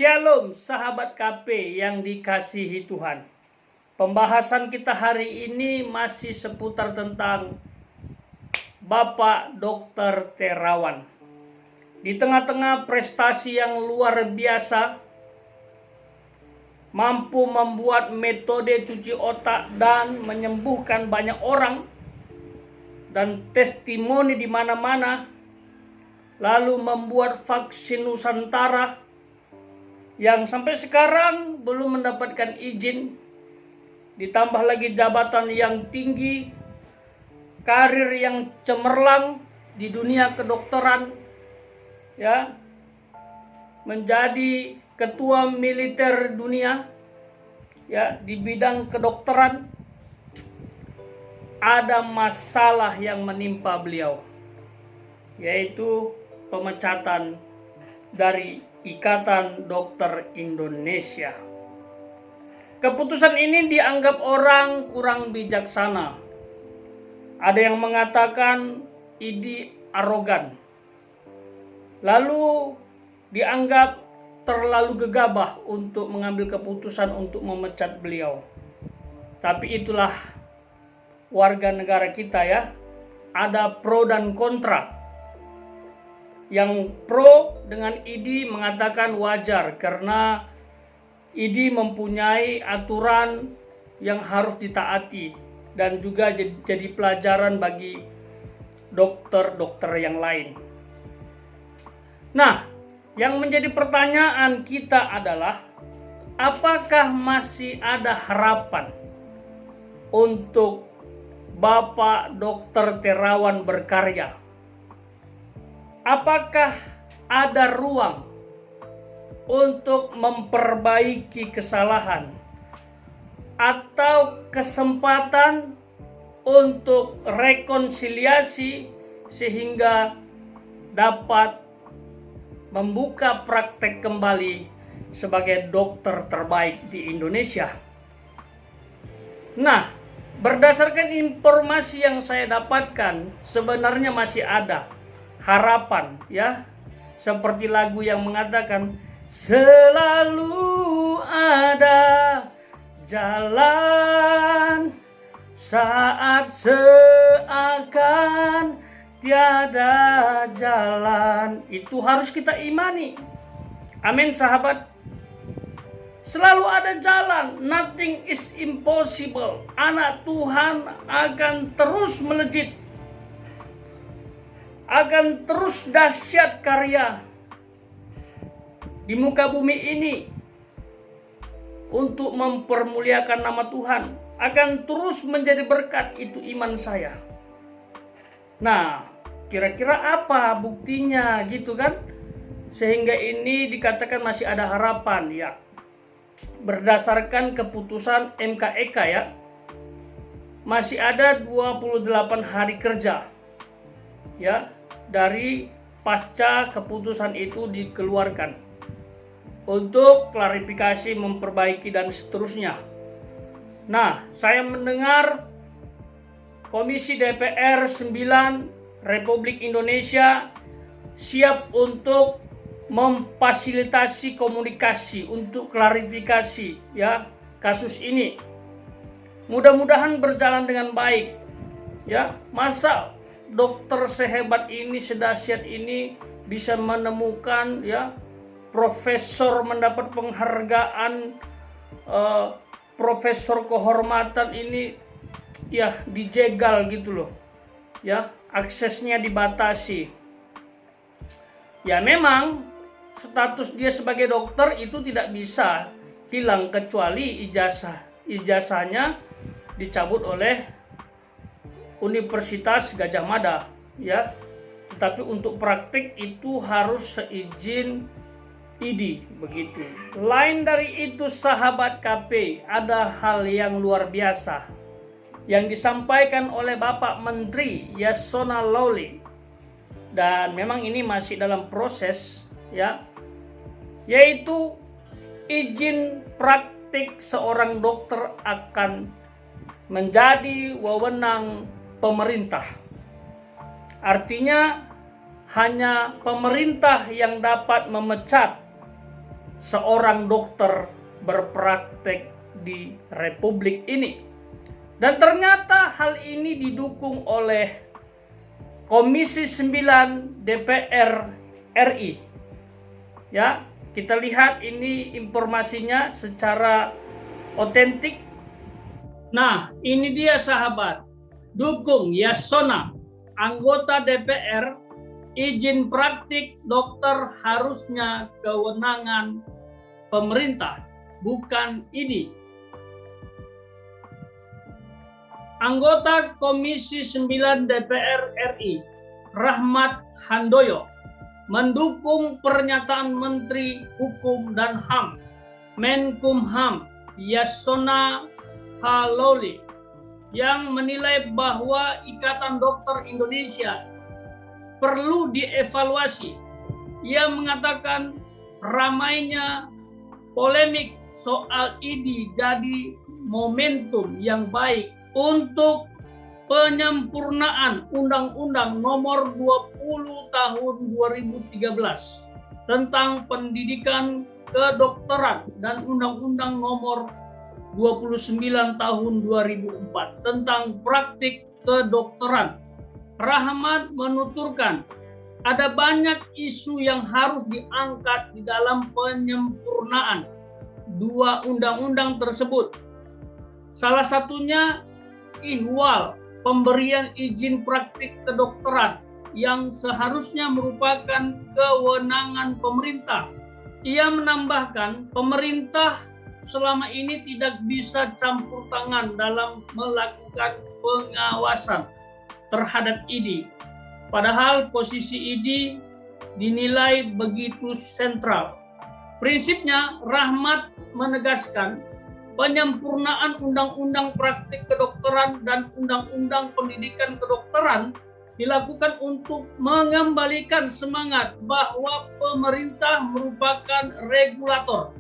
Shalom sahabat KP yang dikasihi Tuhan. Pembahasan kita hari ini masih seputar tentang Bapak Dr. Terawan. Di tengah-tengah prestasi yang luar biasa, mampu membuat metode cuci otak dan menyembuhkan banyak orang, dan testimoni di mana-mana, lalu membuat vaksin Nusantara yang sampai sekarang belum mendapatkan izin, ditambah lagi jabatan yang tinggi, karir yang cemerlang di dunia kedokteran, ya, menjadi ketua militer dunia, ya, di bidang kedokteran. Ada masalah yang menimpa beliau, yaitu pemecatan dari Ikatan Dokter Indonesia. Keputusan ini dianggap orang kurang bijaksana. Ada yang mengatakan ini arogan. Lalu dianggap terlalu gegabah untuk mengambil keputusan untuk memecat beliau. Tapi itulah warga negara kita, ya. Ada pro dan kontra. Yang pro dengan ID mengatakan wajar karena ID mempunyai aturan yang harus ditaati dan juga jadi pelajaran bagi dokter-dokter yang lain. Nah, yang menjadi pertanyaan kita adalah apakah masih ada harapan untuk Bapak Dr. Terawan berkarya? Apakah ada ruang untuk memperbaiki kesalahan atau kesempatan untuk rekonsiliasi sehingga dapat membuka praktek kembali sebagai dokter terbaik di Indonesia? Nah, berdasarkan informasi yang saya dapatkan, sebenarnya masih ada harapan, ya. Seperti lagu yang mengatakan selalu ada jalan saat seakan tiada jalan. Itu harus kita imani. Amin, sahabat. Selalu ada jalan. Nothing is impossible. Anak Tuhan akan terus melejit, akan terus dahsyat karya di muka bumi ini untuk mempermuliakan nama Tuhan, akan terus menjadi berkat. Itu iman saya. Nah, kira-kira apa buktinya, gitu kan? Sehingga ini dikatakan masih ada harapan, ya. Berdasarkan keputusan MKEK, ya, masih ada 28 hari kerja, ya, dari pasca keputusan itu dikeluarkan untuk klarifikasi, memperbaiki, dan seterusnya. Nah, saya mendengar Komisi DPR 9 Republik Indonesia siap untuk memfasilitasi komunikasi untuk klarifikasi, ya, kasus ini. Mudah-mudahan berjalan dengan baik, ya. Masa dokter sehebat ini, sedahsyat ini bisa menemukan, ya, profesor mendapat penghargaan, profesor kehormatan ini, ya, dijegal gitu loh, ya, aksesnya dibatasi. Ya, memang status dia sebagai dokter itu tidak bisa hilang kecuali ijazahnya dicabut oleh Universitas Gadjah Mada, ya. Tetapi untuk praktik itu harus seizin ID, begitu. Lain dari itu, sahabat KP, ada hal yang luar biasa yang disampaikan oleh Bapak Menteri Yasona Lawli, dan memang ini masih dalam proses, ya, yaitu izin praktik seorang dokter akan menjadi wewenang pemerintah. Artinya hanya pemerintah yang dapat memecat seorang dokter berpraktek di Republik ini. Dan ternyata hal ini didukung oleh Komisi 9 DPR RI. Ya, kita lihat ini informasinya secara otentik. Nah, ini dia sahabat. Dukung Yasona, anggota DPR, izin praktik dokter harusnya kewenangan pemerintah, bukan ID. Anggota Komisi 9 DPR RI, Rahmat Handoyo, mendukung pernyataan Menteri Hukum dan HAM, Menkumham Yasona Halauli, yang menilai bahwa Ikatan Dokter Indonesia perlu dievaluasi. Ia mengatakan ramainya polemik soal ID jadi momentum yang baik untuk penyempurnaan Undang-Undang Nomor 20 Tahun 2013 tentang pendidikan kedokteran dan Undang-Undang Nomor 29 Tahun 2004 tentang praktik kedokteran. Rahmat menuturkan ada banyak isu yang harus diangkat di dalam penyempurnaan dua undang-undang tersebut. Salah satunya ihwal pemberian izin praktik kedokteran yang seharusnya merupakan kewenangan pemerintah. Ia menambahkan pemerintah selama ini tidak bisa campur tangan dalam melakukan pengawasan terhadap ID. Padahal posisi ID dinilai begitu sentral. Prinsipnya, Rahmat menegaskan penyempurnaan Undang-Undang Praktik Kedokteran dan Undang-Undang Pendidikan Kedokteran dilakukan untuk mengembalikan semangat bahwa pemerintah merupakan regulator.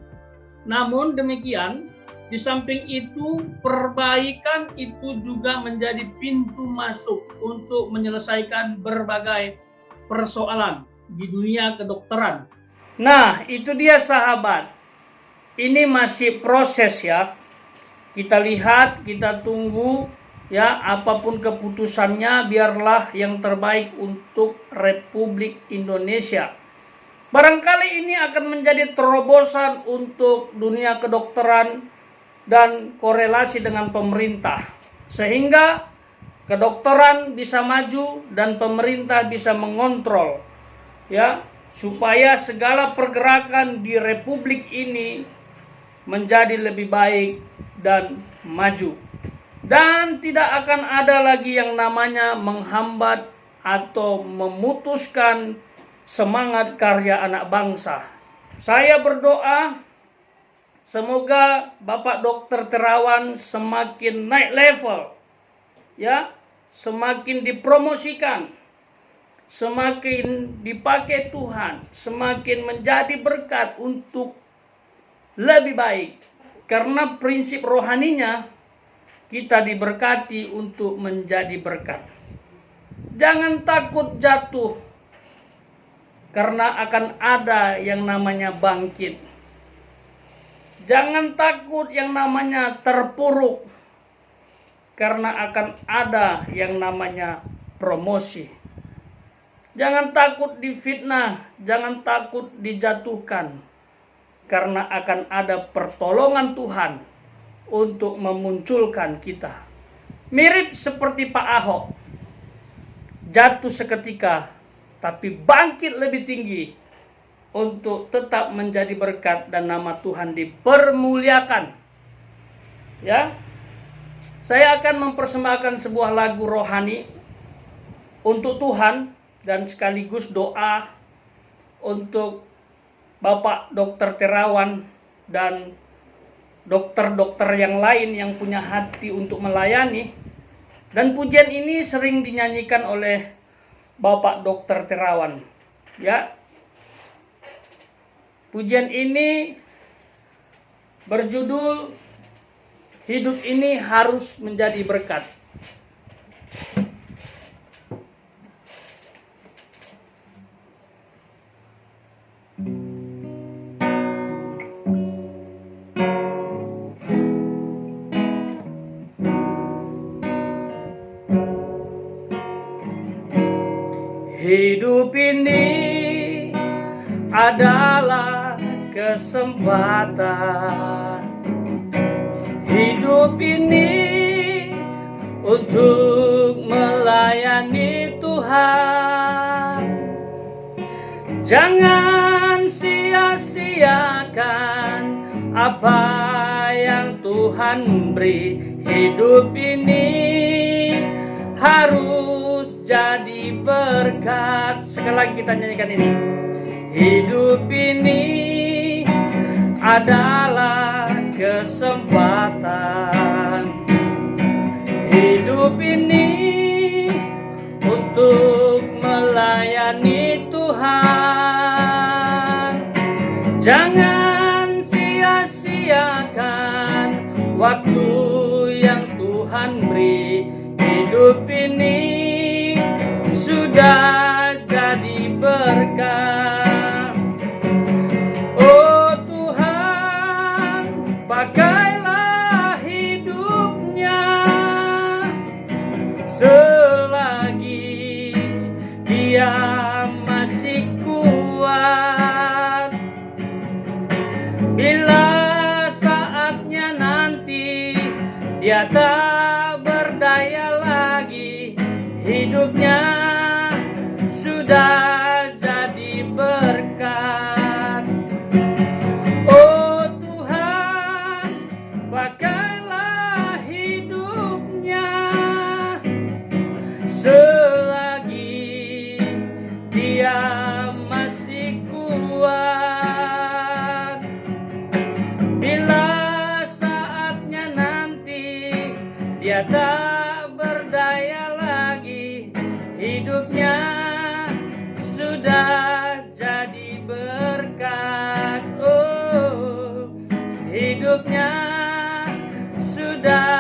Namun demikian, di samping itu, perbaikan itu juga menjadi pintu masuk untuk menyelesaikan berbagai persoalan di dunia kedokteran. Nah, itu dia sahabat. Ini masih proses ya. Kita lihat, kita tunggu ya, apapun keputusannya biarlah yang terbaik untuk Republik Indonesia. Barangkali ini akan menjadi terobosan untuk dunia kedokteran dan korelasi dengan pemerintah, sehingga kedokteran bisa maju dan pemerintah bisa mengontrol ya, supaya segala pergerakan di Republik ini menjadi lebih baik dan maju. Dan tidak akan ada lagi yang namanya menghambat atau memutuskan semangat karya anak bangsa. Saya berdoa semoga Bapak Dr. Terawan semakin naik level, ya, semakin dipromosikan, semakin dipakai Tuhan, semakin menjadi berkat untuk lebih baik. Karena prinsip rohaninya kita diberkati untuk menjadi berkat. Jangan takut jatuh, karena akan ada yang namanya bangkit. Jangan takut yang namanya terpuruk, karena akan ada yang namanya promosi. Jangan takut difitnah, jangan takut dijatuhkan, karena akan ada pertolongan Tuhan untuk memunculkan kita. Mirip seperti Pak Ahok, jatuh seketika tapi bangkit lebih tinggi untuk tetap menjadi berkat dan nama Tuhan dipermuliakan. Ya, saya akan mempersembahkan sebuah lagu rohani untuk Tuhan dan sekaligus doa untuk Bapak Dr. Terawan dan dokter-dokter yang lain yang punya hati untuk melayani. Dan pujian ini sering dinyanyikan oleh Bapak Dr. Terawan. Ya. Pujian ini berjudul Hidup Ini Harus Menjadi Berkat. Hidup ini adalah kesempatan. Hidup ini untuk melayani Tuhan. Jangan sia-siakan apa yang Tuhan beri. Hidup ini harus jadi berkat. Sekali lagi kita nyanyikan ini. Hidup ini adalah kesempatan. Hidup ini untuk melayani Tuhan. Jangan sia-siakan waktu yang Tuhan beri. Hidup ini sudah jadi berkat. Oh Tuhan, pakailah hidupnya selagi dia masih kuat. Bila saatnya nanti dia tak berdaya lagi, hidupnya sudah jadi berkat. Oh Tuhan, pakailah hidupnya selagi dia masih kuat. Bila saatnya nanti dia tak berdaya lagi, hidupnya sudah jadi berkat. Oh, hidupnya sudah